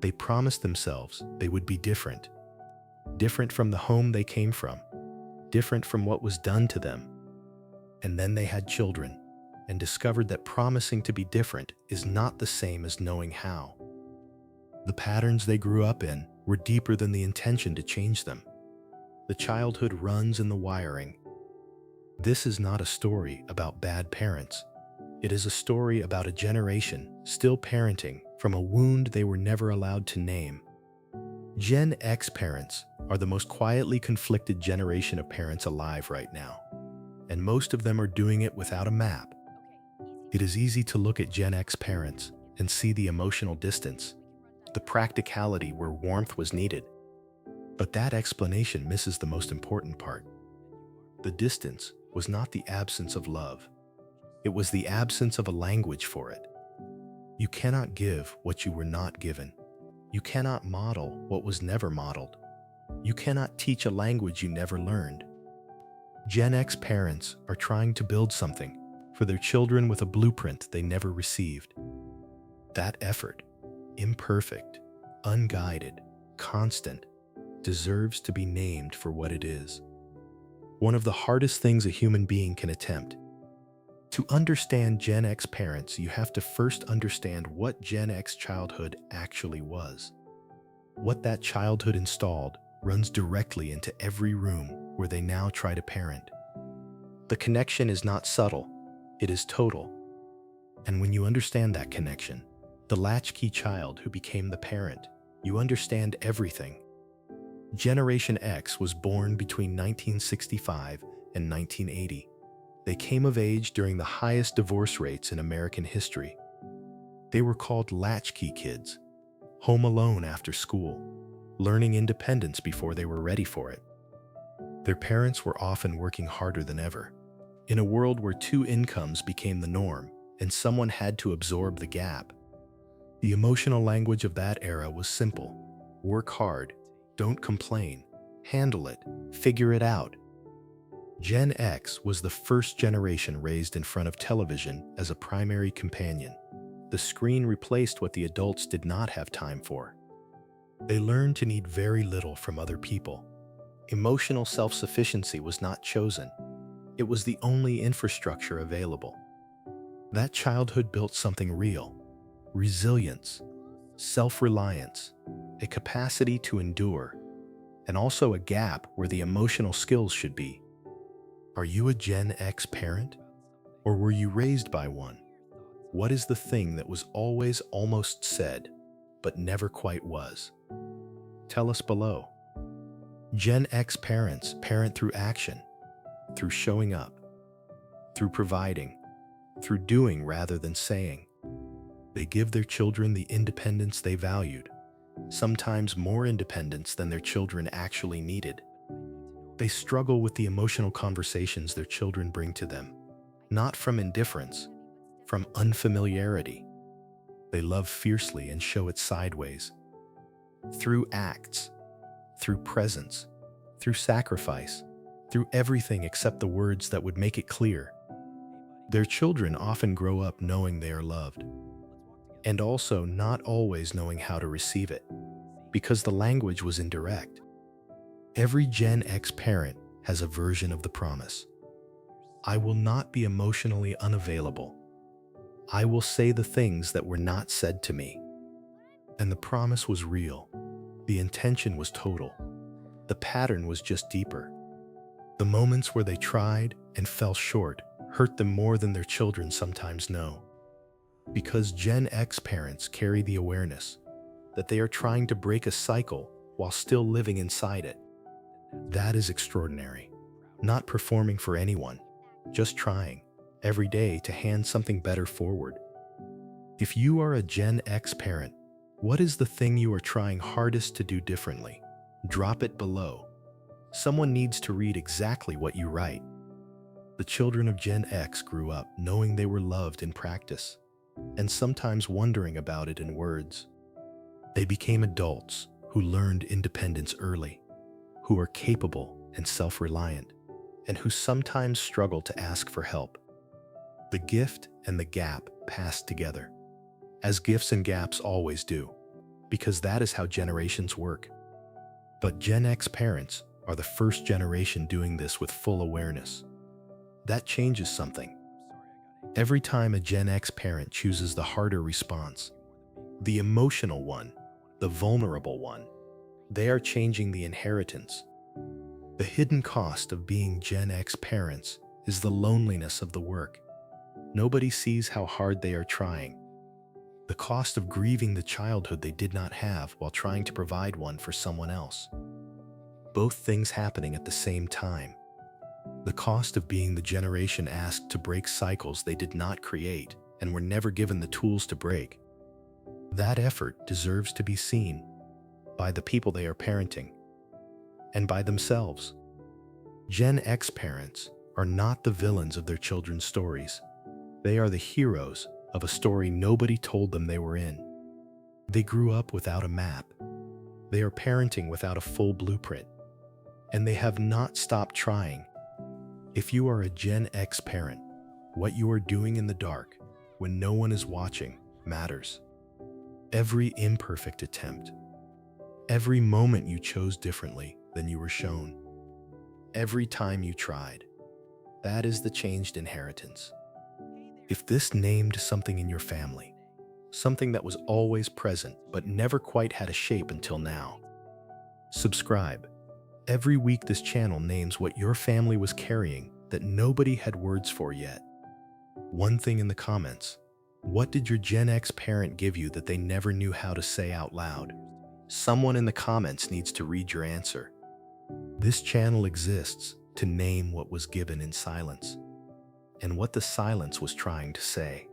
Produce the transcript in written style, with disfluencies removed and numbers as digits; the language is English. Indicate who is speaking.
Speaker 1: They promised themselves they would be different. Different from the home they came from. Different from what was done to them. And then they had children and discovered that promising to be different is not the same as knowing how. The patterns they grew up in were deeper than the intention to change them. The childhood runs in the wiring. This is not a story about bad parents. It is a story about a generation still parenting from a wound they were never allowed to name. Gen X parents are the most quietly conflicted generation of parents alive right now, and most of them are doing it without a map. It is easy to look at Gen X parents and see the emotional distance, the practicality where warmth was needed. But that explanation misses the most important part. The distance was not the absence of love. It was the absence of a language for it. You cannot give what you were not given. You cannot model what was never modeled. You cannot teach a language you never learned. Gen X parents are trying to build something for their children with a blueprint they never received. That effort, imperfect, unguided, constant, deserves to be named for what it is. One of the hardest things a human being can attempt. To understand Gen X parents, you have to first understand what Gen X childhood actually was. What that childhood installed runs directly into every room where they now try to parent. The connection is not subtle, it is total. And when you understand that connection, the latchkey child who became the parent, you understand everything. Generation X was born between 1965 and 1980. They came of age during the highest divorce rates in American history. They were called latchkey kids, home alone after school, learning independence before they were ready for it. Their parents were often working harder than ever. In a world where two incomes became the norm and someone had to absorb the gap, the emotional language of that era was simple. Work hard, don't complain, handle it, figure it out. Gen X was the first generation raised in front of television as a primary companion. The screen replaced what the adults did not have time for. They learned to need very little from other people. Emotional self-sufficiency was not chosen. It was the only infrastructure available. That childhood built something real: resilience, self-reliance, a capacity to endure, and also a gap where the emotional skills should be. Are you a Gen X parent? Or were you raised by one? What is the thing that was always almost said, but never quite was? Tell us below. Gen X parents parent through action, through showing up, through providing, through doing rather than saying. They give their children the independence they valued, sometimes more independence than their children actually needed. They struggle with the emotional conversations their children bring to them, not from indifference, from unfamiliarity. They love fiercely and show it sideways. Through acts, through presence, through sacrifice, through everything except the words that would make it clear. Their children often grow up knowing they are loved, and also not always knowing how to receive it, because the language was indirect. Every Gen X parent has a version of the promise. I will not be emotionally unavailable. I will say the things that were not said to me. And the promise was real. The intention was total. The pattern was just deeper. The moments where they tried and fell short hurt them more than their children sometimes know. Because Gen X parents carry the awareness that they are trying to break a cycle while still living inside it. That is extraordinary. Not performing for anyone, just trying, every day, to hand something better forward. If you are a Gen X parent, what is the thing you are trying hardest to do differently? Drop it below. Someone needs to read exactly what you write. The children of Gen X grew up knowing they were loved in practice, and sometimes wondering about it in words. They became adults who learned independence early, who are capable and self-reliant, and who sometimes struggle to ask for help. The gift and the gap passed together, as gifts and gaps always do. because that is how generations work. But Gen X parents are the first generation doing this with full awareness. That changes something. Every time a Gen X parent chooses the harder response, the emotional one, the vulnerable one, they are changing the inheritance. The hidden cost of being Gen X parents is the loneliness of the work. Nobody sees how hard they are trying. The cost of grieving the childhood they did not have while trying to provide one for someone else. Both things happening at the same time. The cost of being the generation asked to break cycles they did not create and were never given the tools to break. That effort deserves to be seen by the people they are parenting and by themselves. Gen X parents are not the villains of their children's stories. They are the heroes of a story nobody told them they were in. They grew up without a map. They are parenting without a full blueprint. And they have not stopped trying. If you are a Gen X parent, what you are doing in the dark, when no one is watching, matters. Every imperfect attempt, every moment you chose differently than you were shown, every time you tried, that is the changed inheritance. If this named something in your family, something that was always present but never quite had a shape until now, subscribe. Every week this channel names what your family was carrying that nobody had words for yet. One thing in the comments. What did your Gen X parent give you that they never knew how to say out loud? Someone in the comments needs to read your answer. This channel exists to name what was given in silence and what the silence was trying to say.